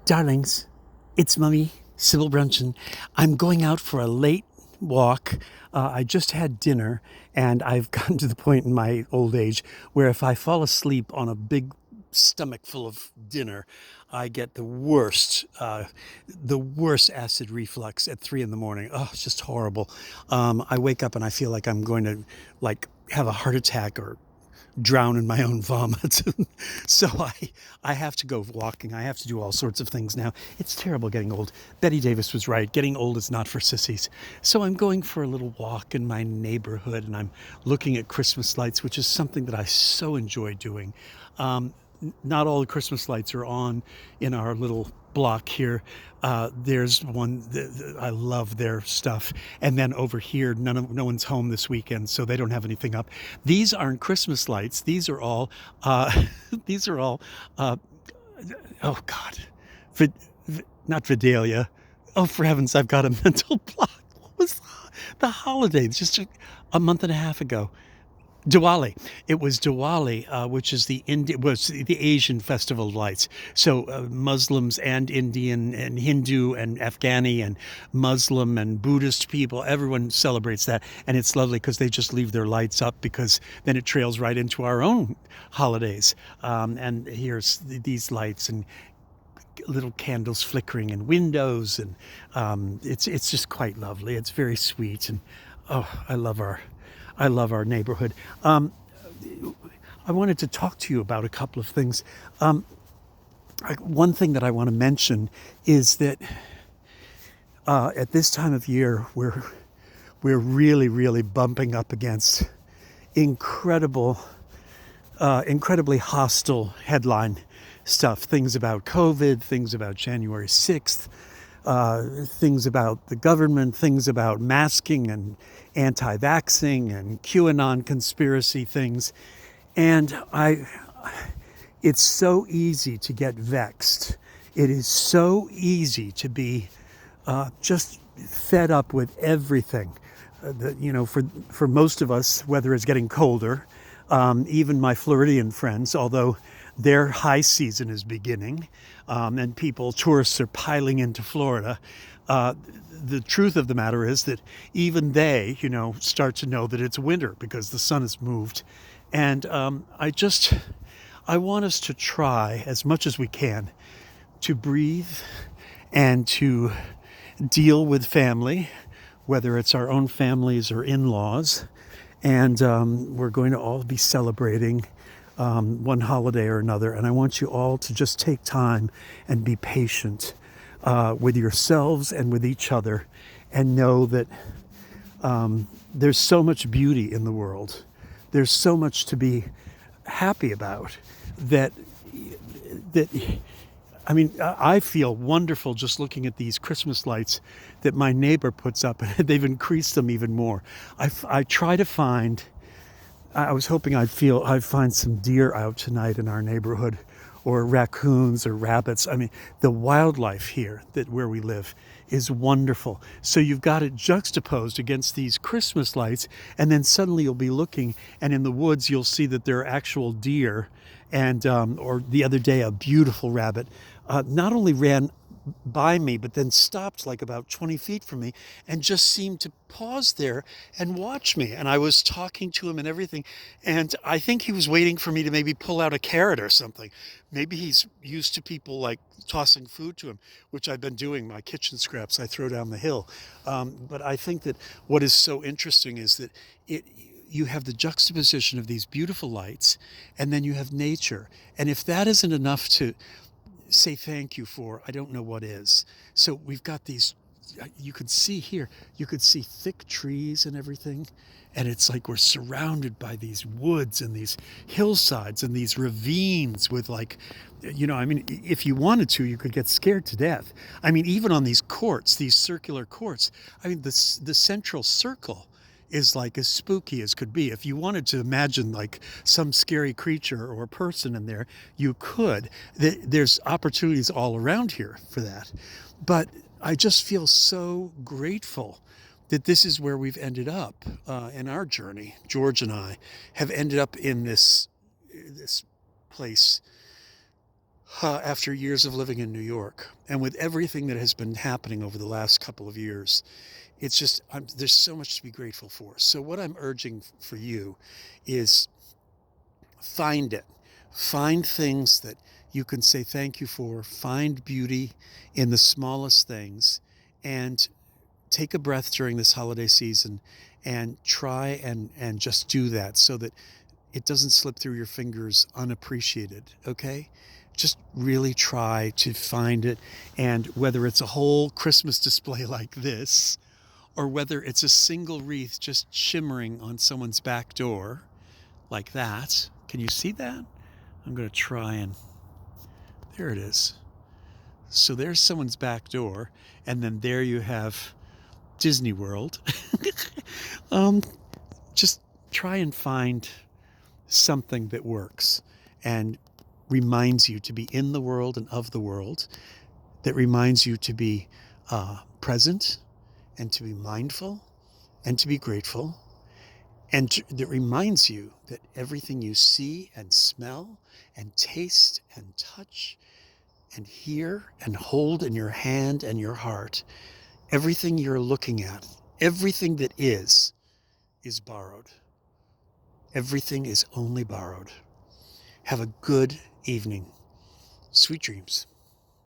Darlings, it's Mummy, Sybil Brunson. I'm going out for a late walk. I just had dinner, and I've gotten to the point in my old age where if I fall asleep on a big stomach full of dinner, I get the worst acid reflux at 3 in the morning. Oh, it's just horrible. I wake up and I feel like I'm going to have a heart attack or drown in my own vomit. So I have to go walking. I have to do all sorts of things now. It's terrible getting old. Betty Davis was right. Getting old is not for sissies. So I'm going for a little walk in my neighborhood, and I'm looking at Christmas lights, which is something that I so enjoy doing. Not all the Christmas lights are on in our little block here. There's one I love their stuff, and then over here, no one's home this weekend, so they don't have anything up. These aren't Christmas lights. These are all these are all oh God, Vid, not Vidalia. Oh, for heavens, I've got a mental block. What was the holiday? Just a month and a half ago. Diwali. It was Diwali, which is was the Asian festival of lights. So Muslims and Indian and Hindu and Afghani and Muslim and Buddhist people, everyone celebrates that, and it's lovely because they just leave their lights up because then it trails right into our own holidays. And here's these lights and little candles flickering in windows, and it's just quite lovely. It's very sweet, and oh, I love our neighborhood. I wanted to talk to you about a couple of things. One thing that I want to mention is that at this time of year, we're really bumping up against incredibly hostile headline stuff. Things about COVID, things about January 6th, things about the government, things about masking and anti-vaxxing and QAnon conspiracy things. And it's so easy to get vexed. It is so easy to be just fed up with everything. For most of us, weather is getting colder. Even my Floridian friends, although their high season is beginning, and tourists are piling into Florida. The truth of the matter is that even they, start to know that it's winter because the sun has moved. And I want us to try as much as we can to breathe and to deal with family, whether it's our own families or in-laws. And we're going to all be celebrating one holiday or another. And I want you all to just take time and be patient with yourselves and with each other, and know that there's so much beauty in the world. There's so much to be happy about that I feel wonderful just looking at these Christmas lights that my neighbor puts up, and they've increased them even more. I try to find. I was hoping I'd find some deer out tonight in our neighborhood, or raccoons or rabbits. I mean, the wildlife here where we live is wonderful. So you've got it juxtaposed against these Christmas lights, and then suddenly you'll be looking, and in the woods you'll see that there are actual deer, and or the other day a beautiful rabbit not only ran by me, but then stopped like about 20 feet from me and just seemed to pause there and watch me. And I was talking to him and everything. And I think he was waiting for me to maybe pull out a carrot or something. Maybe he's used to people like tossing food to him, which I've been doing. My kitchen scraps I throw down the hill. But I think that what is so interesting is that you have the juxtaposition of these beautiful lights, and then you have nature. And if that isn't enough to say thank you for, I don't know what is. So we've got these, you could see thick trees and everything, and it's like we're surrounded by these woods and these hillsides and these ravines with if you wanted to, you could get scared to death. I mean, even on these courts, these circular courts, the central circle is like as spooky as could be. If you wanted to imagine like some scary creature or person in there, you could. There's opportunities all around here for that. But I just feel so grateful that this is where we've ended up in our journey. George and I have ended up in this place after years of living in New York and with everything that has been happening over the last couple of years. It's just, there's so much to be grateful for. So what I'm urging for you is find it. Find things that you can say thank you for. Find beauty in the smallest things, and take a breath during this holiday season and try and just do that so that it doesn't slip through your fingers unappreciated, okay? Just really try to find it. And whether it's a whole Christmas display like this, or whether it's a single wreath just shimmering on someone's back door like that. Can you see that? I'm going to try and, there it is. So there's someone's back door, and then there you have Disney World. um, just try and find something that works and reminds you to be in the world and of the world, that reminds you to be present and to be mindful and to be grateful, and that reminds you that everything you see and smell and taste and touch and hear and hold in your hand and your heart, everything you're looking at, everything that is borrowed. Everything is only borrowed. Have a good evening. Sweet dreams.